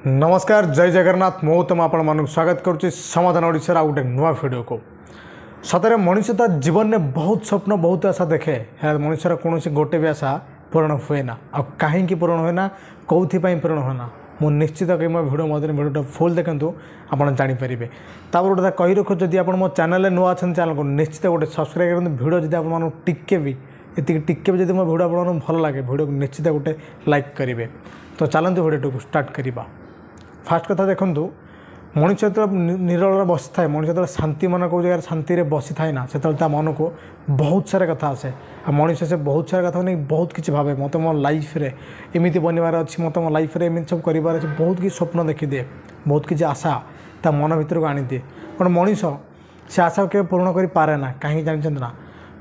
नमस्कार जय जगन्नाथ मु तुम आपण मानक स्वागत करुच्ची समाधान ओडिशार गोटे नुआ भिडियो को सतरे मनुष्य ता जीवन में बहुत स्वप्न बहुत आशा देखे मनुष्यर कौन गोटे भी आशा पूरण हुए ना आ कहीं पूरण हुए ना कौन पूरण हुए ना मु निश्चित कि मो भिडियो मध्य भिडियो फुल देखूँ आप जानीपारे तापर गोटे कही रखु जदि आप मो चैनल नुआ अच्छा चैनल को निश्चित गोटे सब्सक्राइब करूँ भिडियो जब आप टिके भी ये टिके भी जब मो भिडियो आप भल लगे भिडियो को निश्चित गोटे लाइक करेंगे। तो चलते भिडियो को स्टार्ट करवा। फास्ट कथा देखूँ मनुष्य जो निरल बसी थाए मनुष्य जो शांति मन को जगह शांति बसी थाए ना से मन को बहुत सारा कथा आसे आ मनुष्य से बहुत सारा कथा नहीं बहुत किसी भावे मत मो लाइफ रे एमती बनवार अच्छी मत मो लाइफ रे एमती सब कर बहुत किसी स्वप्न देखीदिए बहुत किसी आशा ता मन भर को आनी दिए कारण मनुष्य से आशा के पूर्ण कर पारे ना कहीं जानते ना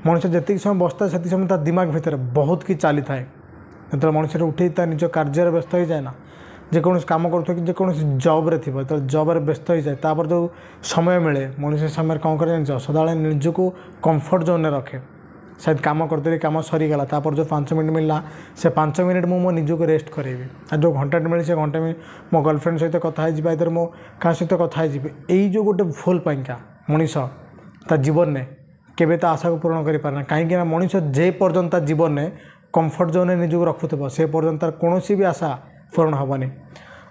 मनुष्य जितनी समय बसता से समय ता दिमाग भितर बहुत किसी चली थाए जो मनुष्य उठे निज कार्य व्यस्त हो जाए ना जेकोसी कम कर जेकोसी जब्रे थी तो जब्रे व्यस्त हो जाए तापर जो समय मिले मनुष्य समय कौन कर सदा निजको कम्फर्ट जोन में रखे शायद कम करते कम सरीगला तापर जो 5 मिनट मिलला से 5 मिनट मो निजको रेस्ट करी आ जो घंटा मिले से घंटे में मो गर्लफ्रेंड सहित कथा इधर मो क्या सहित कथा यही जो गोटे भूल पाइंका मनीष ता जीवन में केवे ता आशा को पूर्ण कर पारे ना कहीं मनीष जे पर्यंत जीवन में कम्फर्ट जोन में निजको रखुव से पर्यंत कौन भी आशा पूर्ण हेनी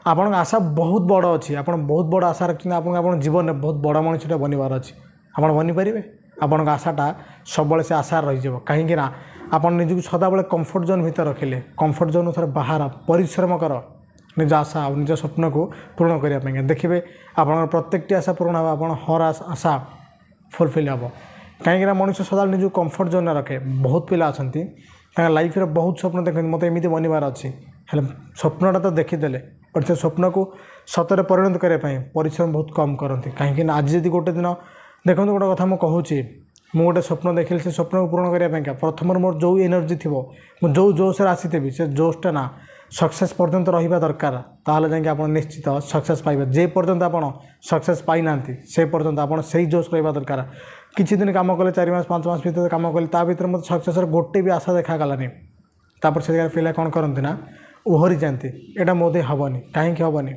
आपण आशा बहुत बड़ अच्छी आप बहुत बड़ आशा रखते आप जीवन में बहुत बड़ मनुष्यटा बनवार अच्छी आप बनीपारे आपण आशाटा सब से आशा रही कहीं आप निजक सदाबले कम्फर्ट जोन भर रखिले कम्फर्ट जोन थोड़ा बाहर परिश्रम कर निज आशा और निज स्वप्न को पूर्ण करने देखिए आप प्रत्येक आशा पूर्ण हो आप हर आशा फुलफिल हे कहीं मनुष्य सदा निज कम्फर्ट जोन में रखे बहुत पिला अच्छा लाइफ रे बहुत स्वप्न देखते मत एमती बनवार अच्छी हेल्ले स्वप्नटा तो देखीदे बट से स्वप्न को सतरे परिणत करने परिश्रम बहुत कम करती कहीं आज जब गोटे दिन देखो गोटे कथा मुझे कहूँ गोटे स्वप्न देखिली से स्वप्न को पूर्ण करने प्रथम मोर जो एनर्जी थी मुझे जो जोश आसी से जोशटा ना सक्सेस पर्यंत रहा दरकार ताहले जाके आप निश्चित सक्सेस पाइबे जे पर्यंत आप सक्सेस पाई ना से पर्यंत आप से जोश रहा दरकार किसी दिन कम कले 4 मास 5 मास भर कम कले ता भर मत सक्सेस गोटे भी आशा देखा तापर से पिला कौन करती ना ओहरी जाती यहाँ मोदे हेनी कहीं हेनी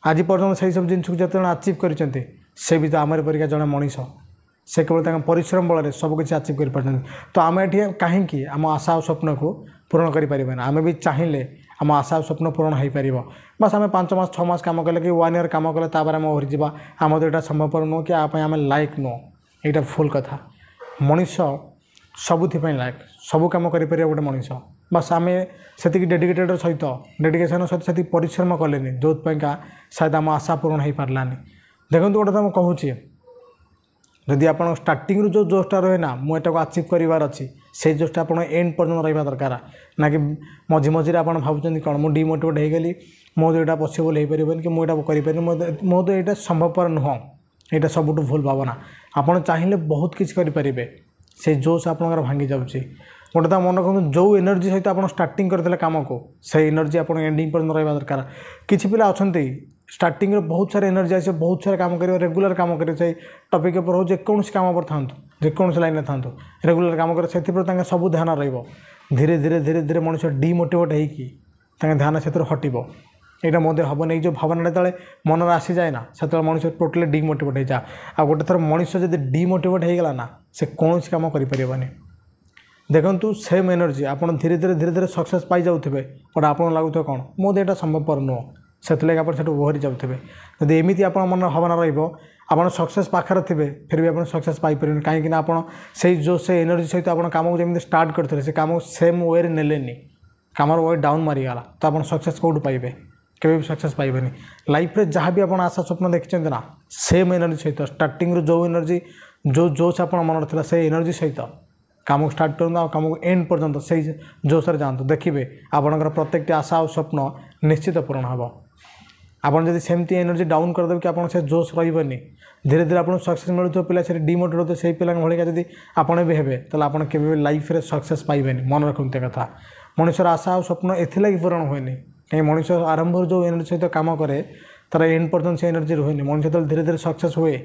आज पर्यटन से सब जिन जो आचिव कर भी तो आमर परिका जड़े मनीष से केवल परिश्रम बल सब किसी आचिव कर तो आम ये कहीं आम आशा और स्वप्न को पूर्ण करें आम भी चाहिए आम आशा और स्वप्न पूर्ण हो पार बस आम 5 मास 6 मास कम कले कि 1 ईयर कम कले आम ओहरी जावा आम तो यहाँ संभवपर नुह कि आम लायक नुह यहाँ फुल कथा मनीष सबुपाई लायक सब कम कर गोटे मनीष बस आम से डेडिकेटेड सहित डेडिकेशन सहित से परिश्रम कले जो शायद आम आशा पूर्ण हो पारानी देखो गोटे तो मुझे कहूँ जदि आप स्टार्टिंग जो जोशटा रहे ना मुझे आचिव करार अच्छी से जोशटा आप एंड पर्यटन रहा दरकार ना कि मझी मझे आप भावुँ कौन मुझे डिमोटिवेट हो गली मो जो यहाँ पसिबल हो पारे कि मुझे करें मो तो यहाँ संभवपर नुह यहाँ सबुठ भूल भावना आपड़ चाहिए बहुत किसी करें से जोश आप भांगी जाऊँगी गोटे तो मन कहूँ जो एनर्जी सहित आप स्टार्टिंग करते कम को से एनर्जी आप एंडिंग पर्यटन रहा दरकार किसी पिला अच्छा स्टार्टिंग रे बहुत सारा एनर्जी आसे बहुत सारा काम कर रेगुलर काम कर टपिक पर हो जेकोसी कम पर था जेकोसी लाइन था रेगुलर काम कर से सब ध्यान रे धीरे धीरे धीरे मनुष्य डिमोटिवेट होती ध्यान से हटब यहाँ मध्य हेनी जो भावना जो मन आसी जाए ना से मनुष्य टोटाली डिमोटिवेट हो जाए आ गोटे थर मनुष्य जब डिमोटिवेट होगला ना से कौन काम करें देखु सेम एनर्जी आप धीरे धीरे सक्सेस पाई जाऊे बट आप लगुव कौन मो यहाँ संभवपर नुह से आप ओहरी जाऊे जब एमती आप मन भावना रहा सक्सेस पाखे थे फिर भी आप सक्सेस पाइपर कहीं आप जो से एनर्जी सहित आप कम को जमी स्टार्ट करते से कम सेम वे नेलेनी कमर वे डाउन मारिगला तो आप सक्सेस कौटू पाइबे केवे भी सक्सेस पाइबेनी लाइफ रे जहाँ भी आप आशा स्वप्न देखते ना सेम एनर्जी सहित स्टार्टिंग जो एनर्जी जो जोश आप मन था से एनर्जी सहित कम को स्टार्ट करूँ कम को एंड पर्यंत से जोश जातु देखिए आपंकर प्रत्येक आशा और स्वप्न निश्चित पूर्ण हे आपड़ जब सेमती एनर्जी डाउन करदे कि आप जोश रही धीरे धीरे आप सक्सेस मिलूँ पिला से डिमोटिवेट होते से पिला भाई जब आपड़ भी हे तो आप लाइफ रे सक्सेस पाइबे मन रखते कथा मनुष्यर आशा और स्वप्न एथि पूरण हुए कहीं मनुष्य आरंभ जो एनर्जी सहित कम करे तार एंड पर्यटन से एनर्जी रुए मनुष्य जो धीरे धीरे सक्सेस हुए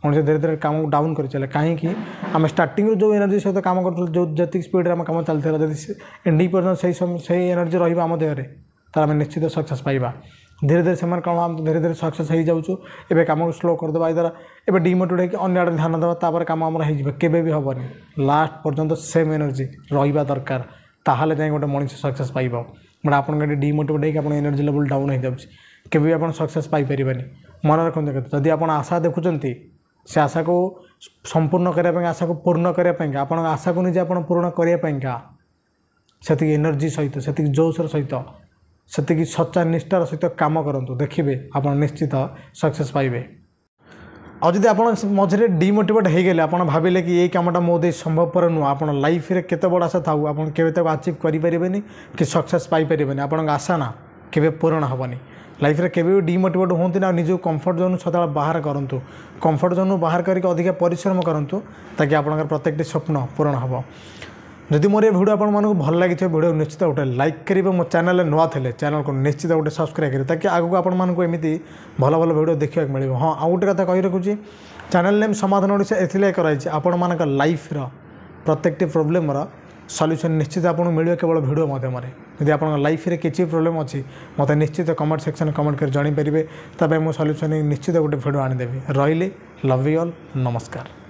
मनुष्य धीरे धीरे कम डाउन कर चले कहीं आम स्टार्टिंग जो एनर्जी सहित कम कर जो जी स्पीड आम कम चलता जब एंडिंग पर्यटन से एनर्जी रहा आम देहरे तार आम निश्चित सक्सेस पाइबा धीरे धीरे से कौन धीरे धीरे सक्सेस हो जाऊँ एवं कम को स्लो करदे द्वारा एवं डिमोटिवेट होकर अन्य ध्यान देवा तापर कम आम होबे भी हेनी लास्ट पर्यंत सेम एनर्जी रहा दरकार ताहले जाए गोटे मनीष सक्सेस पाइब बट आप डिमोटिवेट होकर एनर्जी लेवल डाउन हो जाऊँगी केवे भी आप सक्सेस पाइपर मन रखते जदि आप आशा देखुंत से आशा को संपूर्ण करने आशा को पूर्ण करने आप आशा को निजे आप पूर्ण करने से एनर्जी सहित से जोशर सहित से सच्चा निष्ठार सहित काम करूँ देखिए आप निश्चित सक्सेस पाइबे। और जब आप मझे डिमोटिवेट हो गले आप भाविले कि ये कमटा मो दे संभवपर नुह आप लाइफ रे केते बड़ आशा था आप अचिव करें कि सक्सेस पाइपर आप आशा ना केवे पूरण हेनी लाइफ रे केवे डिमोटिवेट होती ना निज कंफर्ट जोन सदा बाहर करूँ कंफर्ट जोन बाहर करके अधिक परिश्रम करूँ ताकि आप प्रत्येक स्वप्न पूरण हम। जदि मोर ये वीडियो आपको भल लगी वीडियो निश्चित गोटे लाइक करेंगे मो चैनल नुआ थे चैनल को निश्चित गोटे सब्सक्राइब करेंगे ताकि आगू आपको एमती भल भल वीडियो देखा मिले। हाँ आउ गोटे कथा कही रखुच्छी चैनल नेम समाधान ओडिशा एथि कराई आपण लाइफ प्रत्येक प्रोब्लेम सल्यूशन निश्चित आपको मिले केवल वीडियो माध्यम यदि आप लाइफ रे किसी प्रोब्लेम अच्छी मत निश्चित कमेंट सेक्शन कमेंट कर जानीपर तब मुझे सल्यूशन निश्चित गोटे वीडियो आनीदेवी रही लव यू ऑल नमस्कार।